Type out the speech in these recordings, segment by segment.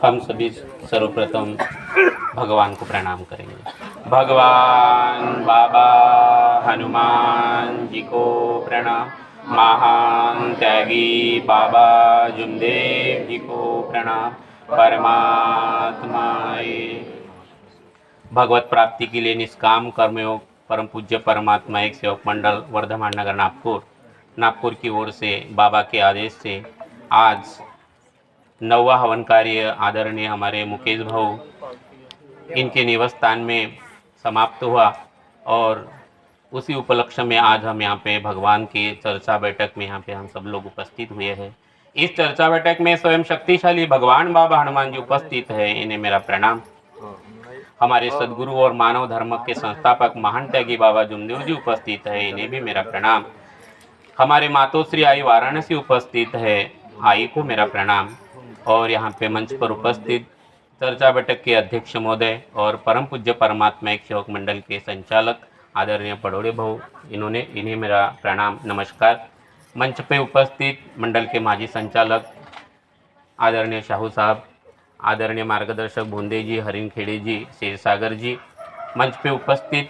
हम सभी सर्वप्रथम भगवान को प्रणाम करेंगे। भगवान बाबा हनुमान जी को प्रणाम। महान त्यागी बाबा जुमदेव जी को प्रणाम। परमात्माए भगवत प्राप्ति के लिए निष्काम कर्मयोग परम पूज्य परमात्मा एक सेवक मंडल वर्धमान नगर नागपुर की ओर से बाबा के आदेश से आज 9वां हवन कार्य आदरणीय हमारे मुकेश भाऊ इनके निवास स्थान में समाप्त हुआ और उसी उपलक्ष्य में आज हम यहाँ पे भगवान के चर्चा बैठक में यहाँ पे हम सब लोग उपस्थित हुए हैं। इस चर्चा बैठक में स्वयं शक्तिशाली भगवान बाबा हनुमान जी उपस्थित है, इन्हें मेरा प्रणाम। हमारे सदगुरु और मानव धर्म के संस्थापक महान त्यागी बाबा जुमदेव जी उपस्थित है, इन्हें भी मेरा प्रणाम। हमारे मातोश्री आई वाराणसी उपस्थित है, आई को मेरा प्रणाम। और यहाँ पे मंच पर उपस्थित चर्चा बैठक के अध्यक्ष महोदय और परम पूज्य परमात्मा एक सेवक मंडल के संचालक आदरणीय पड़ोड़े भाऊ, इन्हें मेरा प्रणाम नमस्कार। मंच पे उपस्थित मंडल के माजी संचालक आदरणीय शाहू साहब, आदरणीय मार्गदर्शक भोंदे जी, हरिन खेड़े जी, शेरसागर जी, मंच पे उपस्थित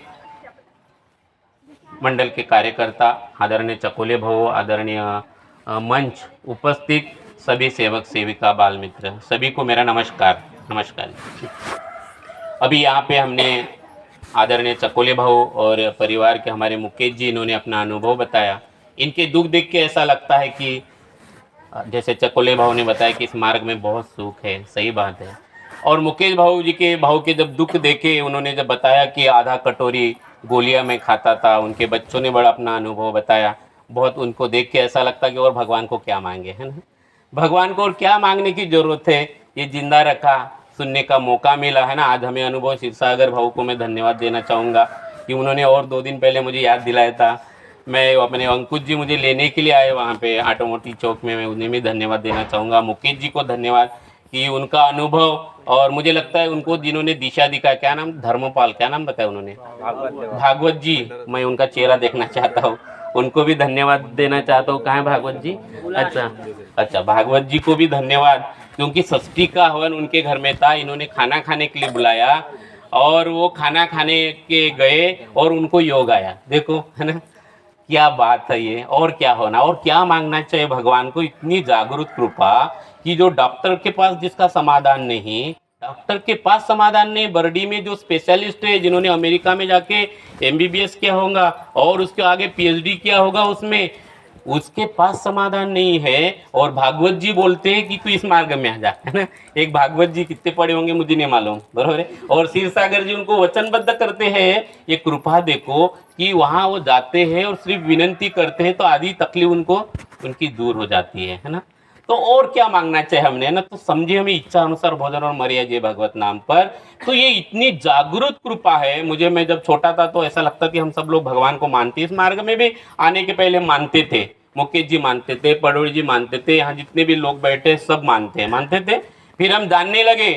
मंडल के कार्यकर्ता आदरणीय चकोले भाऊ, आदरणीय मंच उपस्थित सभी सेवक सेविका बाल मित्र, सभी को मेरा नमस्कार। अभी यहाँ पे हमने आदरणीय चकोले भाऊ और परिवार के हमारे मुकेश जी, इन्होंने अपना अनुभव बताया। इनके दुख देख के ऐसा लगता है कि जैसे चकोले भाऊ ने बताया कि इस मार्ग में बहुत सुख है, सही बात है। और मुकेश भाऊ जी के जब दुख देखे, उन्होंने जब बताया कि आधा कटोरी गोलियां में खाता था, उनके बच्चों ने बड़ा अपना अनुभव बताया। बहुत उनको देख के ऐसा लगता कि और भगवान को क्या मांगे, है ना। भगवान को और क्या मांगने की ज़रूरत है, ये जिंदा रखा, सुनने का मौका मिला, है ना। आज हमें अनुभव क्षीरसागर भाऊ को मैं धन्यवाद देना चाहूँगा कि उन्होंने और 2 दिन पहले मुझे याद दिलाया था। मैं अपने अंकुश जी मुझे लेने के लिए आए वहाँ पे ऑटोमोटिव चौक में, मैं उन्हें भी धन्यवाद देना चाहूँगा। मुकेश जी को धन्यवाद कि उनका अनुभव, और मुझे लगता है उनको जिन्होंने दिशा दिखाया, क्या नाम, धर्मपाल, क्या नाम बताया उन्होंने, भागवत जी, मैं उनका चेहरा देखना चाहता हूँ, उनको भी धन्यवाद देना चाहता हूँ। कहाँ है भागवत जी? अच्छा, भागवत जी को भी धन्यवाद, क्योंकि षष्ठी का हवन उनके घर में था, इन्होंने खाना खाने के लिए बुलाया और वो खाना खाने के गए और उनको योग आया। देखो, है ना, क्या बात है ये। और क्या होना और क्या मांगना चाहिए भगवान को, इतनी जागरूक कृपा कि जो डॉक्टर के पास जिसका समाधान नहीं, बर्डी में जो स्पेशलिस्ट है, जिन्होंने अमेरिका में जाके MBBS किया होगा और उसके आगे PhD किया होगा, उसमें उसके पास समाधान नहीं है, और भागवत जी बोलते हैं कि तू इस मार्ग में आ जा, है ना। एक भागवत जी कितने पढ़े होंगे मुझे नहीं मालूम, बरोबर है। और क्षीरसागर जी उनको वचनबद्ध करते हैं। ये कृपा देखो कि वहाँ वो जाते हैं और सिर्फ विनंती करते हैं तो आधी तकलीफ उनकी दूर हो जाती है ना। तो और क्या मांगना चाहिए हमने, ना। तो समझिए, हमें इच्छा अनुसार भोजन और मर्यादा भगवत नाम पर, तो ये इतनी जागरूक कृपा है। मैं जब छोटा था तो ऐसा लगता कि हम सब लोग भगवान को मानते, इस मार्ग में भी आने के पहले मानते थे। मुकेश जी मानते थे, पड़ोड़ी जी मानते थे, यहाँ जितने भी लोग बैठे सब मानते थे। फिर हम जानने लगे,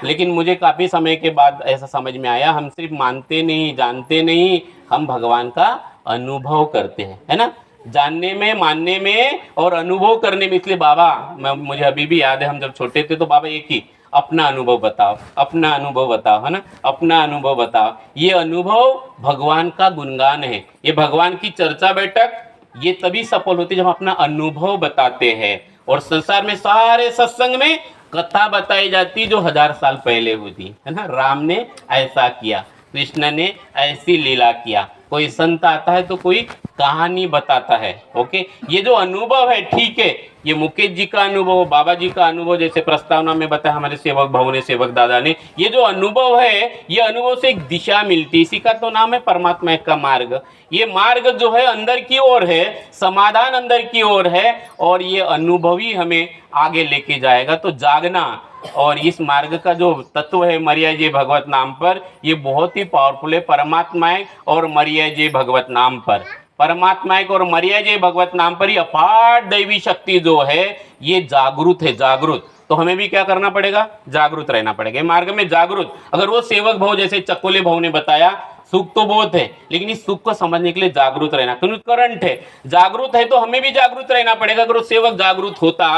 लेकिन मुझे काफ़ी समय के बाद ऐसा समझ में आया, हम सिर्फ मानते नहीं, जानते नहीं, हम भगवान का अनुभव करते हैं, है ना। जानने में, मानने में और अनुभव करने में। इसलिए बाबा, मुझे अभी भी याद है, हम जब छोटे थे तो बाबा एक ही, अपना अनुभव बताओ, है ना, अपना अनुभव बताओ। ये अनुभव भगवान का गुणगान है। ये भगवान की चर्चा बैठक ये तभी सफल होती है जब हम अपना अनुभव बताते हैं। और संसार में सारे सत्संग में कथा बताई जाती जो 1000 साल पहले हुई, है ना। राम ने ऐसा किया, कृष्ण ने ऐसी लीला किया, कोई संत आता है तो कोई कहानी बताता है। ओके, ये जो अनुभव है, ठीक है, ये मुकेश जी का अनुभव, बाबा जी का अनुभव, जैसे प्रस्तावना में बताया हमारे सेवक भाव ने, सेवक दादा ने, ये जो अनुभव है, ये अनुभव से एक दिशा मिलती, इसी का तो नाम है परमात्मा का मार्ग। ये मार्ग जो है अंदर की ओर है, समाधान अंदर की ओर है, और ये अनुभव ही हमें आगे लेके जाएगा। तो जागना, और इस मार्ग का जो तत्व है मर्यादा भगवत नाम पर, ये बहुत ही पावरफुल है। परमात्माएं और मर्यादा भगवत नाम पर, परमात्मा और मर्यादा भगवत नाम पर ही अपार दैवी शक्ति जो है ये जागृत है, जागृत। तो हमें भी क्या करना पड़ेगा, जागृत रहना पड़ेगा, मार्ग में जागृत। अगर वो सेवक भाव जैसे चकोले भाव ने बताया, सुख तो बहुत है, लेकिन इस सुख को समझने के लिए जागरूक रहना, क्योंकि करंट है, जागरूक है तो हमें भी जागरूक रहना पड़ेगा। अगर वो सेवक जागरूक होता,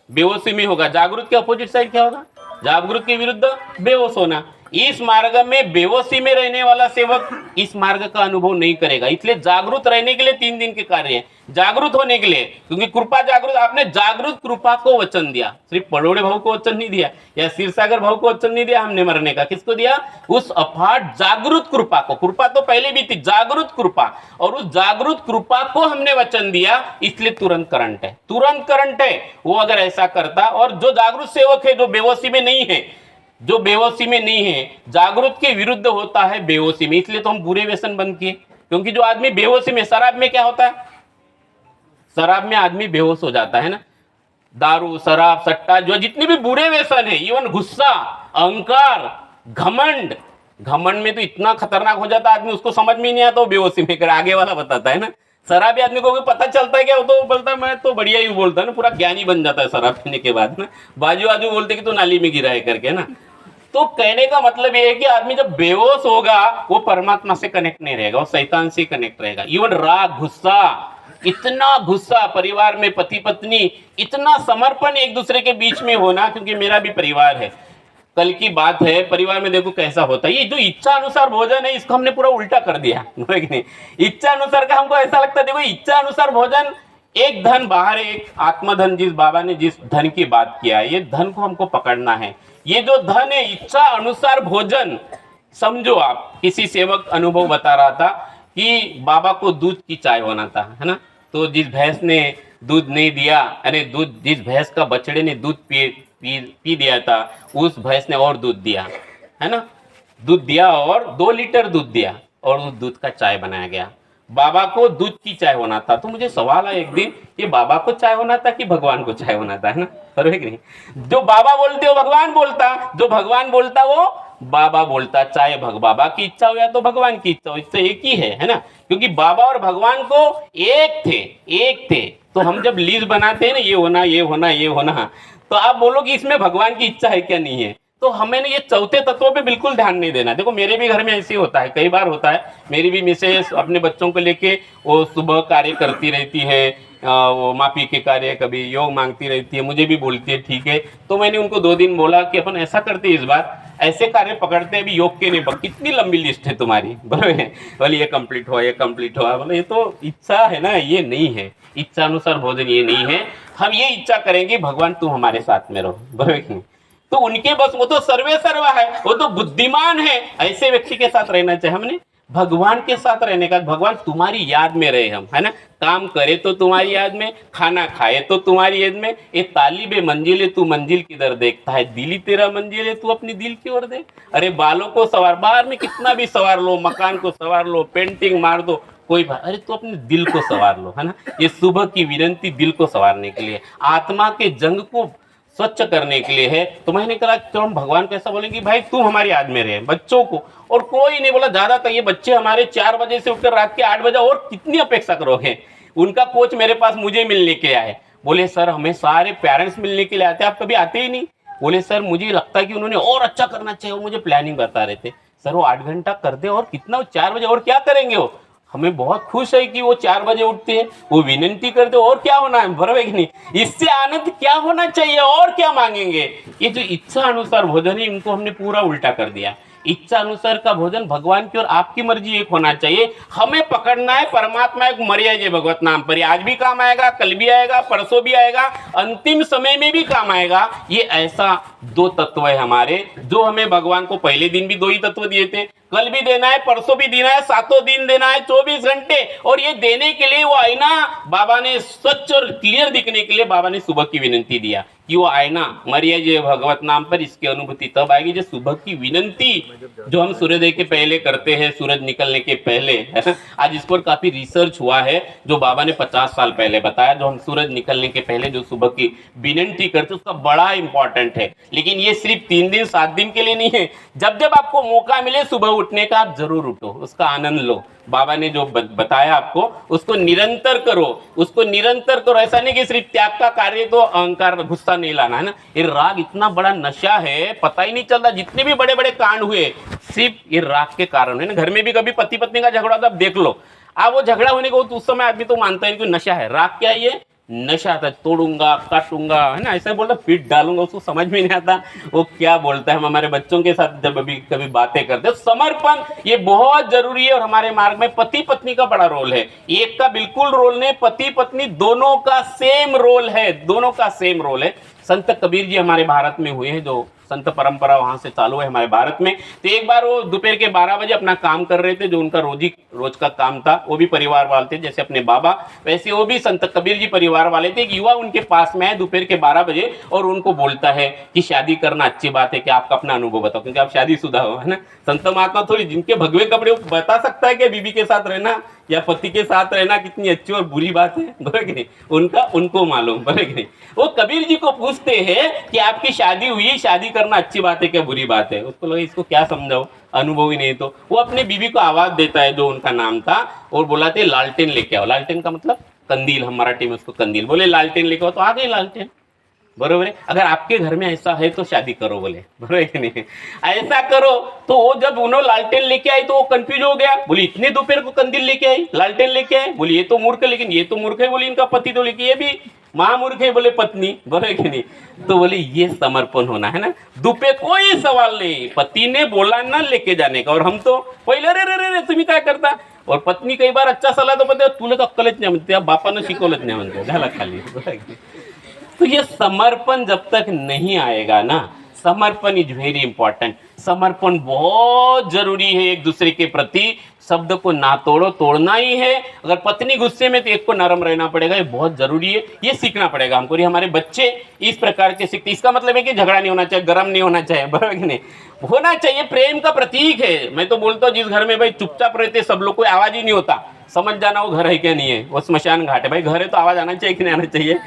बेहोशी में होगा, जागरूक के अपोजिट साइड क्या होगा, जागरूक के विरुद्ध बेहोश होना। इस मार्ग में बेहोशी में रहने वाला सेवक इस मार्ग का अनुभव नहीं करेगा। इसलिए जागरूक रहने के लिए 3 दिन के कार्य है, जागरूक होने के लिए, क्योंकि कृपा जागरूक, आपने जागरूक कृपा को वचन दिया, सिर्फ परोड़े भाव को वचन नहीं दिया या क्षीरसागर भाव को वचन नहीं दिया हमने मरने का, किसको दिया, उस अफाट जागरूक कृपा को। कृपा तो पहले भी थी, जागरूक कृपा, और उस जागरूक कृपा को हमने वचन दिया, इसलिए तुरंत करंट है, तुरंत करंट है। वो अगर ऐसा करता, और जो जागरूक सेवक है, जो बेहोशी में नहीं है, जो बेहोशी में नहीं है, जागरूक के विरुद्ध होता है बेहोशी में, इसलिए तो हम बुरे व्यसन बंद किए। क्योंकि जो आदमी बेहोशी में, शराब में क्या होता है, शराब में आदमी बेहोश हो जाता है ना, दारू शराब सट्टा, जो जितने भी बुरे व्यसन है, इवन गुस्सा अहंकार घमंड, घमंड में तो इतना खतरनाक हो जाता है आदमी, उसको समझ में नहीं आता, वो बेहोशी में कर आगे वाला बताता है ना। शराबी आदमी को पता चलता है क्या, वो तो बोलता है मैं तो बढ़िया ही बोलता है ना, पूरा ज्ञानी बन जाता है शराब पीने के बाद ना, बाजू बाजू बोलते कि तो नाली में गिरा है करके ना। तो कहने का मतलब ये है कि आदमी जब बेहोश होगा, वो परमात्मा से कनेक्ट नहीं रहेगा, वो शैतान से कनेक्ट रहेगा। इवन राग गुस्सा, इतना गुस्सा परिवार में, पति पत्नी, इतना समर्पण एक दूसरे के बीच में होना, क्योंकि मेरा भी परिवार है, कल की बात है, परिवार में देखो कैसा होता है। ये जो इच्छा अनुसार भोजन है, इसको हमने पूरा उल्टा कर दिया, नहीं, इच्छा अनुसार का हमको ऐसा लगता है, देखो इच्छा अनुसार भोजन, एक धन बाहर, एक आत्मधन, जिस बाबा ने जिस धन की बात किया है, ये धन को हमको पकड़ना है। ये जो धन है, इच्छा अनुसार भोजन, समझो आप, किसी सेवक अनुभव बता रहा था कि बाबा को दूध की चाय होना था, है ना, तो जिस भैंस ने दूध नहीं दिया, अरे दूध, जिस भैंस का बछड़े ने दूध पी दिया था, उस भैंस ने और दूध दिया, है ना, दूध दिया और 2 लीटर दूध दिया, और उस दूध का चाय बनाया गया। बाबा को दूध की चाय होना था। तो मुझे सवाल आया एक दिन, कि बाबा को चाय होना था कि भगवान को चाय होना था, है ना, बराबर नहीं। जो बाबा बोलते हो भगवान बोलता, जो भगवान बोलता वो बाबा बोलता, चाहे बाबा की इच्छा हो या तो भगवान की इच्छा हो, इससे एक ही है ना, क्योंकि बाबा और भगवान को एक थे। तो हम जब लीज बनाते हैं ना, ये होना ये होना ये होना, तो आप बोलो कि इसमें भगवान की इच्छा है क्या, नहीं है। तो हमें ना ये चौथे तत्वों पे बिल्कुल ध्यान नहीं देना। देखो मेरे भी घर में ऐसे होता है, कई बार होता है, मेरी भी मिसेस अपने बच्चों को लेके वो सुबह कार्य करती रहती है, वो माफी के कार्य, कभी योग मांगती रहती है, मुझे भी बोलती है ठीक है। तो मैंने उनको 2 दिन बोला कि अपन ऐसा करते इस बार, ऐसे कार्य पकड़ते हैं, अभी योग के नहीं, कितनी लंबी लिस्ट है तुम्हारी, बराबर है, बोले ये कंप्लीट हुआ, ये कंप्लीट हुआ, बोले ये तो इच्छा है ना, ये नहीं है, इच्छा अनुसार भोजन ये नहीं है। हम ये इच्छा करेंगे भगवान तुम हमारे साथ में रहो, बराबर। तो उनके बस, वो तो सर्वे सर्वा है, वो तो बुद्धिमान है, ऐसे व्यक्ति के साथ रहना चाहिए। हमने भगवान के साथ रहने का, भगवान तुम्हारी याद में रहे हम, है ना, काम करे तो तुम्हारी याद में, खाना खाए तो तुम्हारी याद में, ये तालिबे मंजिल तू मंजिल किधर देखता है, दिली तेरा मंजिल है तू अपनी दिल की ओर देख। अरे बालों को सवार, बाहर में कितना भी सवार लो, मकान को सवार लो, पेंटिंग मार दो, कोई बात, अरे तो अपने दिल को सवार लो, है ना। ये सुबह की विनंती दिल को संवारने के लिए, आत्मा के जंग को स्वच्छ करने के लिए है। तो मैंने कहा तो हम भगवान कैसा बोलेंगे, भाई तू हमारी याद में रहे, बच्चों को, और कोई नहीं बोला ज्यादा तो ये बच्चे हमारे 4 बजे से उठकर रात के 8 बजे, और कितनी अपेक्षा करोगे। उनका कोच मेरे पास मुझे मिलने के आए, बोले सर हमें सारे पेरेंट्स मिलने के लिए आते, आप कभी आते ही नहीं। बोले सर मुझे लगता है कि उन्होंने और अच्छा करना चाहिए, वो मुझे प्लानिंग बता रहे थे। सर वो 8 घंटा कर दे, और कितना 4 बजे और क्या करेंगे वो, हमें बहुत खुश है कि वो 4 बजे उठते हैं, वो विनंती करते, और क्या होना है, बराबर कि नहीं, इससे आनंद क्या होना चाहिए, और क्या मांगेंगे। ये जो इच्छा अनुसार भोजन है, इनको हमने पूरा उल्टा कर दिया। इच्छा अनुसार का भोजन भगवान की और आपकी मर्जी एक होना चाहिए, हमें पकड़ना है परमात्मा एक मर्यादा है, भगवत नाम पर आज भी काम आएगा, कल भी आएगा, परसों भी आएगा, अंतिम समय में भी काम आएगा। ये ऐसा 2 तत्व है हमारे, जो हमें भगवान को पहले दिन भी 2 ही तत्व दिए थे, कल भी देना है, परसों भी देना है, 7 दिन देना है, 24 घंटे। और ये देने के लिए वो आईना बाबा ने स्वच्छ और क्लियर दिखने के लिए बाबा ने सुबह की विनंती दिया कि वो आईना मरिया जी भगवत नाम पर, इसकी अनुभूति तब आएगी जब सुबह की विनंती जो हम सूर्योदय के पहले करते हैं, सूरज निकलने के पहले, है ना। आज इस पर काफी रिसर्च हुआ है, जो बाबा ने 50 साल पहले बताया, जो हम सूरज निकलने के पहले जो सुबह की विनंती करते उसका बड़ा इंपॉर्टेंट है। लेकिन ये सिर्फ 3 दिन 7 दिन के लिए नहीं है, जब जब आपको मौका मिले सुबह उठने का आप जरूर उठो, उसका आनंद लो। बाबा ने जो बताया आपको उसको निरंतर करो, उसको निरंतर करो। ऐसा नहीं कि सिर्फ त्याग का कार्य तो अहंकार गुस्सा नहीं लाना है ना। ये राग इतना बड़ा नशा है, पता ही नहीं चलता। जितने भी बड़े बड़े कांड हुए सिर्फ ये राग के कारण है ना। घर में भी कभी पति पत्नी का झगड़ा होता, आप देख लो, आप वो झगड़ा होने को उस समय आदमी तो मानता है कि नशा है। राग क्या है? ये नशा था, तोड़ूंगा काटूंगा है ना, ऐसा बोलता, पीट डालूंगा। उसको समझ में नहीं आता वो क्या बोलता है। हम हमारे बच्चों के साथ जब अभी कभी बातें करते हैं, समर्पण ये बहुत जरूरी है। और हमारे मार्ग में पति पत्नी का बड़ा रोल है, एक का बिल्कुल रोल नहीं, पति पत्नी दोनों का सेम रोल है, दोनों का सेम रोल है। संत कबीर जी हमारे भारत में हुए हैं, जो संत परंपरा वहां से चालू है हमारे भारत में। तो एक बार वो दोपहर के 12 बजे अपना काम कर रहे थे, जो उनका रोज का काम था। वो भी परिवार वाले थे, जैसे अपने बाबा, वैसे वो भी संत कबीर जी परिवार वाले थे। एक युवा उनके पास में है दोपहर के 12 बजे और उनको बोलता है कि शादी करना अच्छी बात है, कि आपका अपना अनुभव बताओ, क्योंकि आप शादीशुदा हो, है ना। संत महात्मा थोड़ी जिनके भगवे कपड़े, वो बता सकता है कि बीबी के साथ रहना या पति के साथ रहना कितनी अच्छी और बुरी बात है, बोले कि नहीं, उनका उनको मालूम, बोले कि नहीं। वो कबीर जी को पूछते हैं कि आपकी शादी हुई, शादी करना अच्छी बात है क्या बुरी बात है? उसको लगा इसको क्या समझाओ, अनुभव ही नहीं। तो वो अपने बीबी को आवाज देता है, जो उनका नाम था, और बोलाते लालटेन लेके आओ। लालटेन का मतलब कंदील, हम मराठी में उसको कंदील बोले। लालटेन लेके आओ, तो आ गई लालटेन, बरोबर है। अगर आपके घर में ऐसा है तो शादी करो, बोले, बरोबर है नहीं, ऐसा करो। तो वो जब उन्होंने लालटेन लेके आई तो वो कंफ्यूज हो गया, बोली इतने दोपहर को कंदील लेके आई, लालटेन लेके आई, बोली ये तो मूर्ख है, लेकिन ये तो मूर्ख है, बोली इनका पति तो लेके, ये भी महामूर्ख है, बोले पत्नी, बोले कि नहीं। तो बोले ये समर्पण होना है ना। दोपहर कोई सवाल नहीं, पति ने बोला ना लेके जाने का, और हम तो पहिले रे रे रे तुम्ही काय करता, और पत्नी कई बार अच्छा सल्ला तो पते तुला तो अक्कलच नाही म्हणते, बापानं शिकवलंच नाही म्हणते, झाला खाली, बोला की। तो ये समर्पण जब तक नहीं आएगा ना, समर्पण इज वेरी इंपॉर्टेंट। समर्पण बहुत जरूरी है एक दूसरे के प्रति। शब्द को ना तोड़ो, तोड़ना ही है। अगर पत्नी गुस्से में तो एक को नरम रहना पड़ेगा, ये बहुत जरूरी है। ये सीखना पड़ेगा हमको, ये हमारे बच्चे इस प्रकार के सीखते। इसका मतलब है कि झगड़ा नहीं होना चाहिए, गर्म नहीं होना चाहिए, बराबर कि नहीं, होना चाहिए। प्रेम का प्रतीक है। मैं तो बोलता हूँ जिस घर में भाई चुपचाप रहते सब लोग, कोई आवाज ही नहीं होता, समझ जाना वो घर है क्या नहीं है, वो स्मशान घाट है। भाई घर है तो आवाज आना चाहिए कि नहीं आना चाहिए,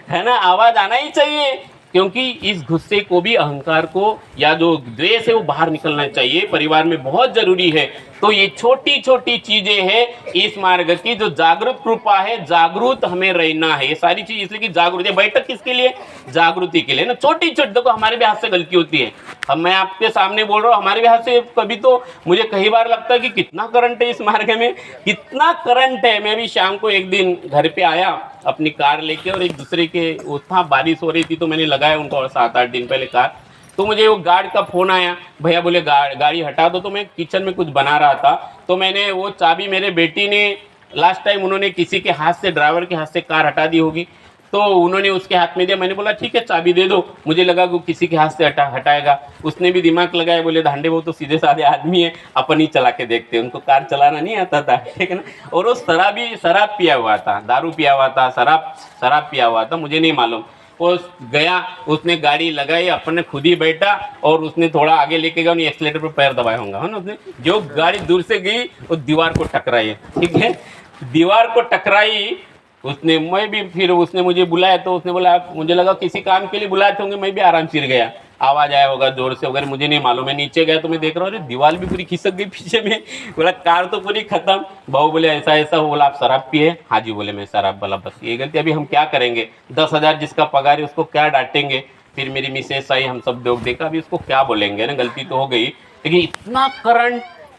है ना, आवाज आना ही चाहिए। क्योंकि इस गुस्से को भी, अहंकार को, या जो द्वेष है वो बाहर निकलना चाहिए, परिवार में बहुत जरूरी है। तो ये छोटी छोटी चीजें हैं इस मार्ग की, जो जागृत कृपा है, जागरूक हमें रहना है। ये सारी चीज इसलिए कि जागरूक है। बैठक किसके लिए? जागृति के लिए ना। छोटी छोटी, देखो हमारे भी हाथ से गलती होती है, अब मैं आपके सामने बोल रहा हूँ, हमारे भी हाथ से कभी तो मुझे कई बार लगता है कि कितना करंट है इस मार्ग में, कितना करंट है। मैं भी शाम को एक दिन घर पे आया अपनी कार लेके, और एक दूसरे के था, बारिश हो रही थी तो मैंने लगाया उनको, और 7-8 दिन पहले कार, तो मुझे वो गार्ड का फोन आया, भैया बोले गाड़ी हटा दो। तो मैं किचन में कुछ बना रहा था, तो मैंने वो चाबी, मेरे बेटी ने लास्ट टाइम उन्होंने किसी के हाथ से, ड्राइवर के हाथ से कार हटा दी होगी, तो उन्होंने उसके हाथ में दिया। मैंने बोला ठीक है चाबी दे दो, मुझे लगा वो किसी के हाथ से हटाएगा। उसने भी दिमाग लगाया, बोले धांडे वो तो सीधे साधे आदमी है, अपन ही चला के देखते हैं, उनको कार चलाना नहीं आता था, ठीक है ना। और वो शराब पिया हुआ था, दारू पिया हुआ था, शराब पिया हुआ था, मुझे नहीं मालूम। वो गया, उसने गाड़ी लगाई, अपने खुद ही बैठा, और उसने थोड़ा आगे लेके गया, एक्सीलेटर पर पैर दबाया होगा, है ना। उसने जो गाड़ी दूर से गई वो दीवार को टकराई, ठीक है, दीवार को टकराई उसने। मैं भी फिर उसने मुझे बुलाया, तो उसने बोला मुझे लगा किसी काम के लिए बुलाए होंगे, मैं भी आराम से गया, आवाज आया होगा जोर से वगैरह, मुझे नहीं मालूम। मैं नीचे गया तो मैं देख रहा हूँ, अरे दीवार भी पूरी खिसक गई पीछे में। बोला कार तो पूरी खत्म। भाऊ बोले ऐसा ऐसा हो, बोला आप शराब पिए? हाँ जी। बोले मैं शराब, बोला बस ये गलती, अभी हम क्या करेंगे, 10,000 जिसका पगार है उसको क्या डांटेंगे। फिर मेरी मिसेस आई, हम सब लोग देखा, अभी उसको क्या बोलेंगे ना, गलती तो हो गई। लेकिन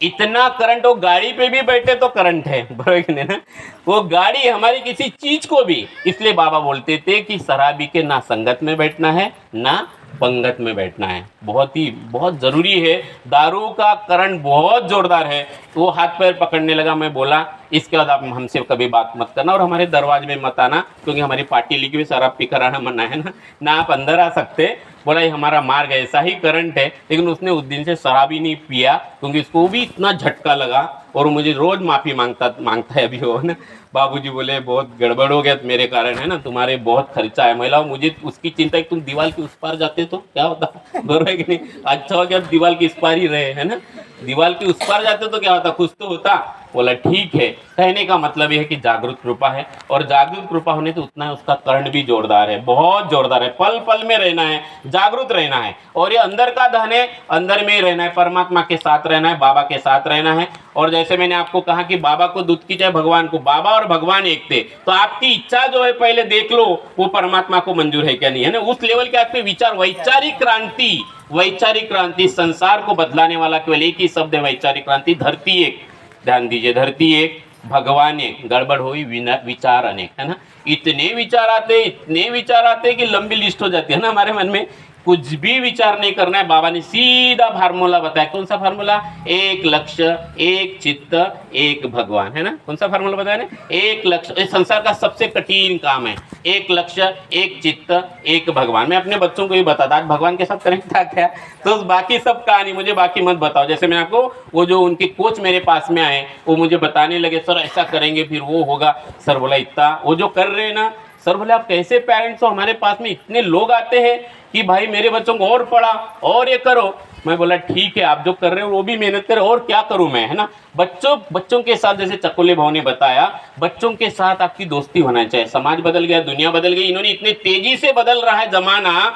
इतना करंट वो गाड़ी पे भी बैठे तो करंट है, बराबर ना। वो गाड़ी हमारी किसी चीज को भी, इसलिए बाबा बोलते थे कि शराबी के ना संगत में बैठना है ना पंगत में बैठना है, बहुत जरूरी है। दारू का करंट बहुत जोरदार है। तो वो हाथ पैर पकड़ने लगा, मैं बोला इसके बाद आप हमसे कभी बात मत करना और हमारे दरवाजे में मत आना, क्योंकि हमारी पार्टी लिखी हुई शराब पी कर आना मना है ना आप अंदर आ सकते। बोला ये हमारा मार्ग ऐसा ही करंट है। लेकिन उसने उस दिन से शराब ही नहीं पिया, क्योंकि उसको भी इतना झटका लगा, और मुझे रोज माफी मांगता है अभी वो ना। बाबूजी बोले बहुत गड़बड़ हो गया मेरे कारण, है ना, तुम्हारे बहुत खर्चा है। महिलाओं, मुझे उसकी चिंता है कि तुम दीवार के उस पार जाते तो क्या होता, बरोबर है कि नहीं? अच्छा हो गया दीवार के इस पार ही रहे, है ना, दीवार के उस पार जाते तो क्या होता, कुछ तो होता। बोला ठीक है। कहने का मतलब यह है कि जागृत कृपा है, और जागृत कृपा होने से उतना है उसका कर्ण भी जोरदार है, बहुत जोरदार है। पल पल में रहना है, जागृत रहना है, और ये अंदर का धन है, अंदर में ही रहना है, परमात्मा के साथ रहना है, बाबा के साथ रहना है। और जैसे मैंने आपको कहा कि बाबा को दूध की चाहे भगवान को, बाबा और भगवान एक थे, तो आपकी इच्छा जो है पहले देख लो वो परमात्मा को मंजूर है क्या नहीं, है ना, उस लेवल के आपके विचार, वैचारिक क्रांति, वैचारिक क्रांति, संसार को बदलाने वाला केवल एक ही शब्द है, वैचारिक क्रांति। धरती एक, ध्यान दीजिए, धरती एक, भगवान एक, गड़बड़ हुई विचार अनेक, है ना। इतने विचार आते, इतने विचार आते कि लंबी लिस्ट हो जाती है ना हमारे मन में। कुछ भी विचार नहीं करना है, बाबा ने सीधा फार्मूला बताया। कौन सा फार्मूला? एक लक्ष्य, एक चित्त, एक भगवान, है ना। कौन सा फार्मूला बताया ना? एक लक्ष्य। इस संसार का सबसे कठिन काम है, एक लक्ष्य, एक चित्त, एक भगवान। मैं अपने बच्चों को भी बताता, आज भगवान के साथ कनेक्ट था क्या, तो बाकी सब कहानी मुझे बाकी मत बताओ। जैसे मैं आपको, वो जो उनके कोच मेरे पास में आए, वो मुझे बताने लगे, सर ऐसा करेंगे फिर वो होगा। सर बोला इतना वो जो कर रहे हैं ना, सर बोले आप कैसे पेरेंट्स हो, हमारे पास में इतने लोग आते हैं कि भाई मेरे बच्चों को और पढ़ा और ये करो। मैं बोला ठीक है, आप जो कर रहे हो वो भी मेहनत करो, और क्या करूं मैं, है ना। बच्चों के साथ, जैसे चकोले भाव ने बताया, बच्चों के साथ आपकी दोस्ती होना चाहिए। समाज बदल गया, दुनिया बदल गई, इन्होंने इतने तेजी से बदल रहा है जमाना।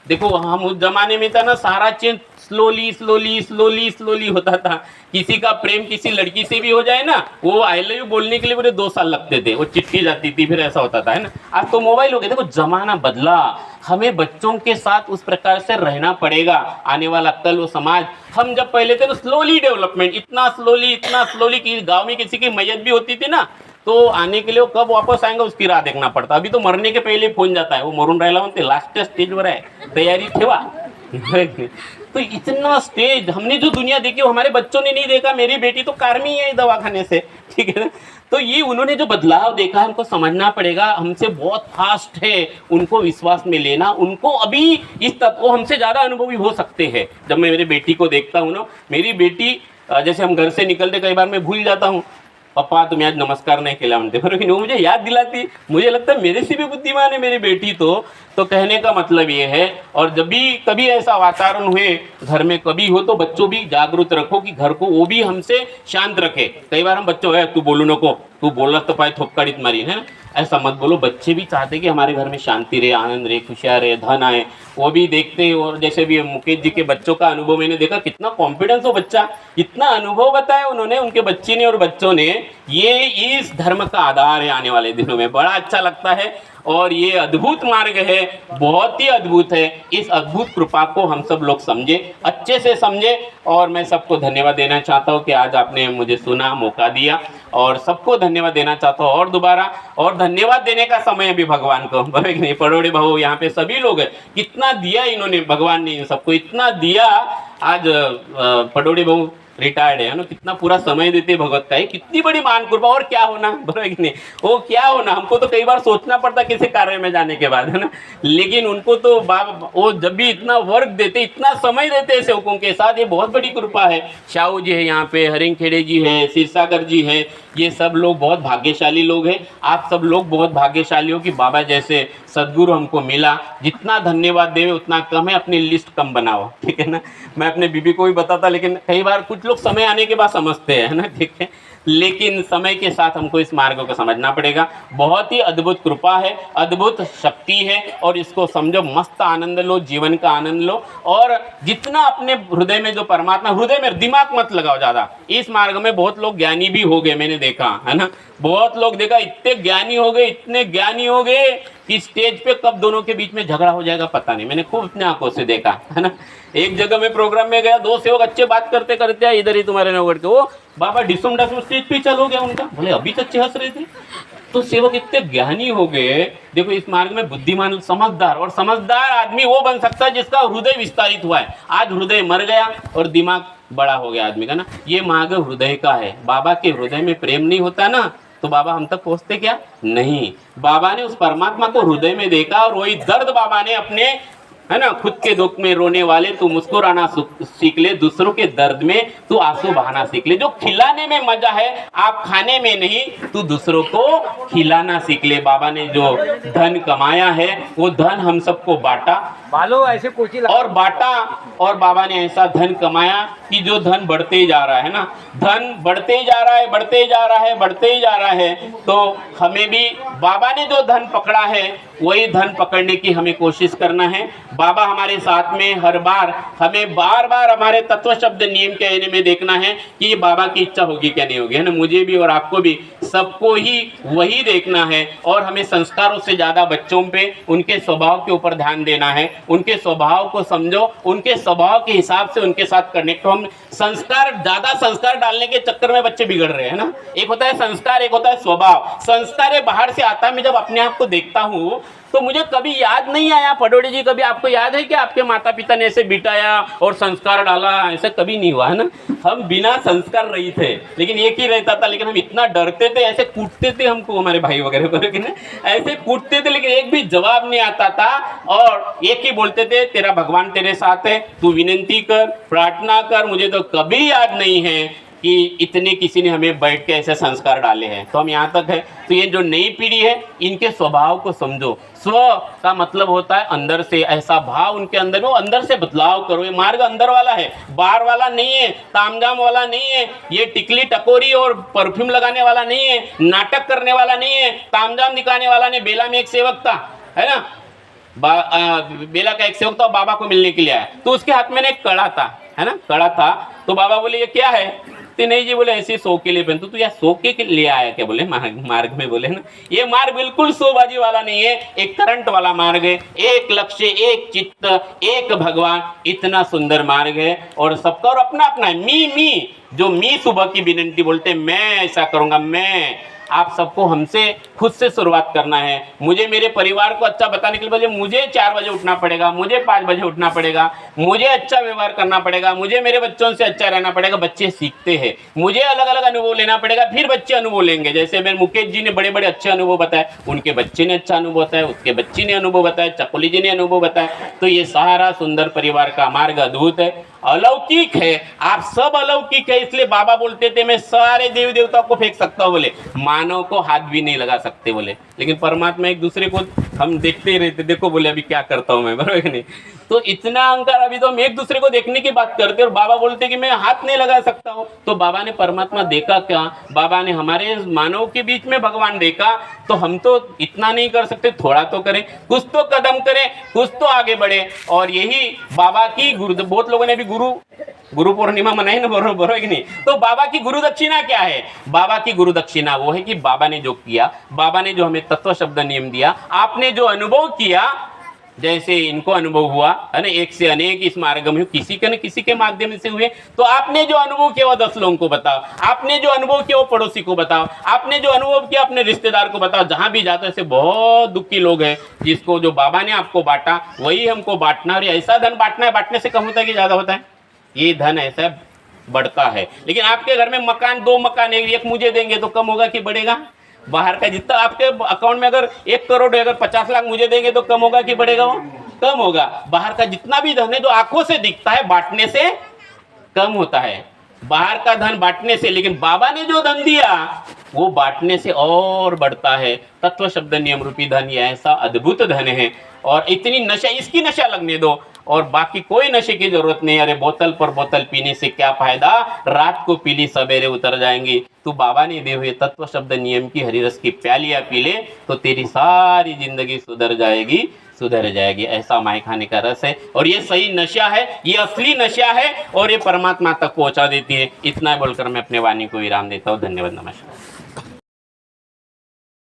देखो हम उस जमाने में था ना, सारा change slowly slowly slowly slowly होता था। किसी का प्रेम किसी लड़की से भी हो जाए ना, वो आई लव यू बोलने के लिए पूरे 2 साल लगते थे, वो चिट्ठी जाती थी, फिर ऐसा होता था, है ना। आज तो मोबाइल हो गया। देखो जमाना बदला, हमें बच्चों के साथ उस प्रकार से रहना पड़ेगा। आने वाला कल वो समाज, हम जब पहले थे तो स्लोली डेवलपमेंट, इतना स्लोली कि गाँव में किसी की मैयत भी होती थी ना, तो आने के लिए वो कब वापस आएंगे उसकी राह देखना पड़ता। अभी तो मरने के पहले फोन जाता है, वो मरून राहिला म्हणते लास्ट स्टेजवर आहे, तैयारी ठेवा। तो इतना स्टेज हमने जो दुनिया देखी वो हमारे बच्चों ने नहीं देखा। मेरी बेटी तो कार में ही है दवाखाने से, ठीक है ना। तो ये उन्होंने जो बदलाव देखा है, हमको समझना पड़ेगा। हमसे बहुत फास्ट है, उनको विश्वास में लेना। उनको अभी इस तक वो हमसे ज़्यादा अनुभवी हो सकते हैं। जब मैं मेरी बेटी को देखता हूँ ना, मेरी बेटी, जैसे हम घर से निकलते कई बार मैं भूल जाता हूँ, पप्पा तुम्हें आज नमस्कार नहीं किया म्हणते, पर वो मुझे याद दिलाती। मुझे लगता है मेरे से भी बुद्धिमान है मेरी बेटी। तो कहने का मतलब ये है, और जब भी कभी ऐसा वातावरण हुए घर में कभी हो, तो बच्चों भी जागरूक रखो कि घर को वो भी हमसे शांत रखे। कई बार हम बच्चों है तू बोलू नको, तू बोला तो पाए थोपकाड़ीत मारी, है ना, ऐसा मत बोलो। बच्चे भी चाहते कि हमारे घर में शांति रहे, आनंद रहे, खुशियाँ रहे, धन आए, वो भी देखते। और जैसे भी मुकेश जी के बच्चों का अनुभव मैंने देखा, कितना कॉन्फिडेंस हो बच्चा, इतना अनुभव बताया उन्होंने, उनके बच्ची ने और बच्चों ने। ये इस धर्म का आधार है आने वाले दिनों में, बड़ा अच्छा लगता है। और ये अद्भुत मार्ग है, बहुत ही अद्भुत है। इस अद्भुत कृपा को हम सब लोग समझे, अच्छे से समझे। और मैं सबको धन्यवाद देना चाहता हूँ कि आज आपने मुझे सुना, मौका दिया, और सबको धन्यवाद देना चाहता हूँ और दोबारा। और धन्यवाद देने का समय भी भगवान को, बराबर नहीं, परोड़े भाऊ यहाँ पे सभी लोग हैं, कितना दिया इन्होंने, भगवान ने इन सबको इतना दिया। आज पडोड़े भाऊ रिटायर्ड है ना, कितना पूरा समय देते भगवत का, कितनी बड़ी महान कृपा। और क्या होना, बराबर कि नहीं, वो क्या होना, हमको तो कई बार सोचना पड़ता किसी कार्य में जाने के बाद, है ना। लेकिन उनको तो वो जब भी इतना वर्क देते, इतना समय देते सेवकों के साथ, ये बहुत बड़ी कृपा है। शाहू जी है यहाँ पे, हरिंग खेड़े जी है, सिरसागर जी है, ये सब लोग बहुत भाग्यशाली लोग हैं। आप सब लोग बहुत भाग्यशाली हो कि बाबा जैसे सदगुरु हमको मिला। जितना धन्यवाद देवे उतना कम है, अपनी लिस्ट कम बनाओ, ठीक है ना। मैं अपने बीबी को भी बताता, लेकिन कई बार कुछ लोग समय आने के बाद समझते हैं, है ना, ठीक है। लेकिन समय के साथ हमको इस मार्ग को समझना पड़ेगा। बहुत ही अद्भुत कृपा है, अद्भुत शक्ति है, और इसको समझो, मस्त आनंद लो, जीवन का आनंद लो। और जितना अपने हृदय में जो परमात्मा, हृदय में दिमाग मत लगाओ ज़्यादा। इस मार्ग में बहुत लोग ज्ञानी भी हो गए, मैंने देखा, है ना, बहुत लोग देखा इतने ज्ञानी हो गए, इतने ज्ञानी हो गए कि स्टेज पे कब दोनों के बीच में झगड़ा हो जाएगा पता नहीं। मैंने खूब अपने आंखों से देखा, है ना। एक जगह में प्रोग्राम में गया, 2 सेवक अच्छे बात करते करते इधर ही तुम्हारे नौगढ़ के, वो बाबा डिसुम डासुम स्टेज पे चल हो गया उनका। बोले अभी तक अच्छे हंस रहे थे। तो सेवक इतने ज्ञानी हो गए। देखो इस मार्ग में बुद्धिमान, समझदार, और समझदार आदमी वो बन सकता है जिसका हृदय विस्तारित हुआ है। आज हृदय मर गया और दिमाग बड़ा हो गया आदमी का ना। ये मार्ग हृदय का है। बाबा के हृदय में प्रेम नहीं होता ना, तो बाबा हम तक पहुंचते क्या नहीं। बाबा ने उस परमात्मा को हृदय में देखा, और वही दर्द बाबा ने अपने है ना, खुद के दुख में रोने वाले तू मुस्कुराना सीख ले, दूसरों के दर्द में तू आंसू बहाना सीख ले। जो खिलाने में मजा है आप खाने में नहीं, तू दूसरों को खिलाना सीख ले। बाबा ने जो धन कमाया है वो धन हम सबको बांटा ऐसे और बांटा, और बाबा ने ऐसा धन कमाया कि जो धन बढ़ते ही जा रहा है ना, धन बढ़ते ही जा रहा है, बढ़ते ही जा रहा है, बढ़ते ही जा रहा है। तो हमें भी बाबा ने जो धन पकड़ा है वही धन पकड़ने की हमें कोशिश करना है। बाबा हमारे साथ में हर बार, हमें बार बार हमारे तत्व शब्द नियम के आईने में देखना है कि ये बाबा की इच्छा होगी क्या नहीं होगी, है ना। मुझे भी और आपको भी, सबको ही वही देखना है। और हमें संस्कारों से ज़्यादा बच्चों पे, उनके स्वभाव के ऊपर ध्यान देना है। उनके स्वभाव को समझो, उनके स्वभाव के हिसाब से उनके साथ कनेक्ट हो। हम संस्कार, ज़्यादा संस्कार डालने के चक्कर में बच्चे बिगड़ रहे हैं ना। एक होता है संस्कार, एक होता है स्वभाव। संस्कार बाहर से आता है। मैं जब अपने आप को देखता हूँ तो मुझे कभी याद नहीं आया, पडोड़ी जी, कभी आपको याद है कि आपके माता पिता ने ऐसे बिठाया और संस्कार डाला? ऐसा कभी नहीं हुआ, है ना। हम बिना संस्कार रही थे, लेकिन एक ही रहता था। लेकिन हम इतना डरते थे, ऐसे कूटते थे हमको हमारे भाई वगैरह को, लेकिन ऐसे कूटते थे, लेकिन एक भी जवाब नहीं आता था। और एक ही बोलते थे, तेरा भगवान तेरे साथ है, तू विनती कर, प्रार्थना कर। मुझे तो कभी याद नहीं है कि इतने किसी ने हमें बैठ के ऐसे संस्कार डाले हैं। तो हम यहाँ तक है। तो ये जो नई पीढ़ी है, इनके स्वभाव को समझो। स्व का मतलब होता है अंदर से, ऐसा भाव उनके अंदर में, वो अंदर से बदलाव करो। ये मार्ग अंदर वाला है, बाहर वाला नहीं है, तामझाम वाला नहीं है, ये टिकली टकोरी और परफ्यूम लगाने वाला नहीं है, नाटक करने वाला नहीं है, तामझाम दिखाने वाला नहीं। बेला में एक सेवक था, है ना, बेला का एक सेवक था, बाबा को मिलने के लिए आया। तो उसके हाथ में एक कड़ा था, है ना, कड़ा था। तो बाबा बोले ये क्या है? तो नहीं जी, बोले ऐसे शो के लिए पहन। तो यार शो के लिए आया क्या? बोले मार्ग में, बोले ना ये मार्ग बिल्कुल शोबाजी वाला नहीं है, एक करंट वाला मार्ग है। एक लक्ष्य, एक चित्त, एक भगवान, इतना सुंदर मार्ग है। और सबका और अपना अपना है। मी जो मी सुबह की विनंती बोलते हैं, मैं ऐसा करूंगा, मैं। आप सबको हमसे खुद से शुरुआत करना है। मुझे मेरे परिवार को अच्छा बताने के लिए मुझे 4 बजे उठना पड़ेगा, मुझे 5 बजे उठना पड़ेगा, मुझे अच्छा व्यवहार करना पड़ेगा, मुझे मेरे बच्चों से अच्छा रहना पड़ेगा। बच्चे सीखते हैं, मुझे अलग अलग अनुभव लेना पड़ेगा, फिर बच्चे अनुभव लेंगे। जैसे मेरे मुकेश जी ने बड़े बड़े अच्छे अनुभव बताए, उनके बच्चे ने अच्छा अनुभव बताया, उसके बच्चे ने अनुभव बताया, चकोली जी ने अनुभव बताया। तो ये सारा सुंदर परिवार का मार्ग अद्भुत है, अलौकिक है। आप सब अलौकिक है, इसलिए बाबा बोलते थे मैं सारे देवी देवताओं को फेंक सकता हूँ, बोले मानव को हाथ भी नहीं लगा सकते, बोले। लेकिन परमात्मा एक दूसरे को हम देखते ही रहते, देखो बोले अभी क्या करता हूँ मैं, बराबर नहीं। तो इतना अहंकार, अभी तो हम एक दूसरे को देखने की बात करते और बाबा बोलते कि मैं हाथ नहीं लगा सकता हूँ। तो बाबा ने परमात्मा देखा क्या? बाबा ने हमारे मानव के बीच में भगवान देखा। तो हम तो इतना नहीं कर सकते, थोड़ा तो करें, कुछ तो कदम करें, कुछ तो आगे बढ़े। और यही बाबा की बहुत लोगों ने भी गुरु पूर्णिमा मनाई ना, बरोबर कि नहीं। तो बाबा की गुरु दक्षिणा क्या है? बाबा की गुरु दक्षिणा वो है कि बाबा ने जो किया, बाबा ने जो हमें तत्व शब्द नियम दिया, आपने जो अनुभव किया, जैसे इनको अनुभव हुआ, है ना, एक से अनेक इस मार्ग में किसी के न किसी के माध्यम से हुए। तो आपने जो अनुभव किया वो 10 लोगों को बताओ, आपने जो अनुभव किया वो पड़ोसी को बताओ, आपने जो अनुभव किया अपने रिश्तेदार को बताओ। जहां भी जाते ऐसे बहुत दुखी लोग हैं, जिसको जो बाबा ने आपको बांटा वही हमको बांटना। और ऐसा धन बांटना है, बांटने से कम होता है कि ज्यादा होता है? ये धन ऐसा बढ़ता है। लेकिन आपके घर में मकान, 2 मकान, एक मुझे देंगे तो कम होगा कि बढ़ेगा? बाहर का जितना आपके अकाउंट में अगर 1 करोड़ है, अगर 50 लाख मुझे देंगे तो कम होगा कि बढ़ेगा? वो कम होगा। बाहर का जितना भी धन है जो आंखों से दिखता है, बांटने से कम होता है, बाहर का धन बांटने से। लेकिन बाबा ने जो धन दिया वो बांटने से और बढ़ता है। तत्व शब्द नियम रूपी धन ये ऐसा अद्भुत धन है। और इतनी नशा, इसकी नशा लगने दो और बाकी कोई नशे की जरूरत नहीं। अरे बोतल पर बोतल पीने से क्या फायदा, रात को पीली सवेरे उतर जाएंगी। तू बाबा ने दिए हुए तत्व शब्द नियम की हरी रस की प्यालियां पी ले तो तेरी सारी जिंदगी सुधर जाएगी, सुधर जाएगी। ऐसा माय खाने का रस है और ये सही नशा है, ये असली नशा है और ये परमात्मा तक पहुंचा देती है। इतना बोलकर मैं अपने वाणी को विराम देता हूँ। धन्यवाद, नमस्कार।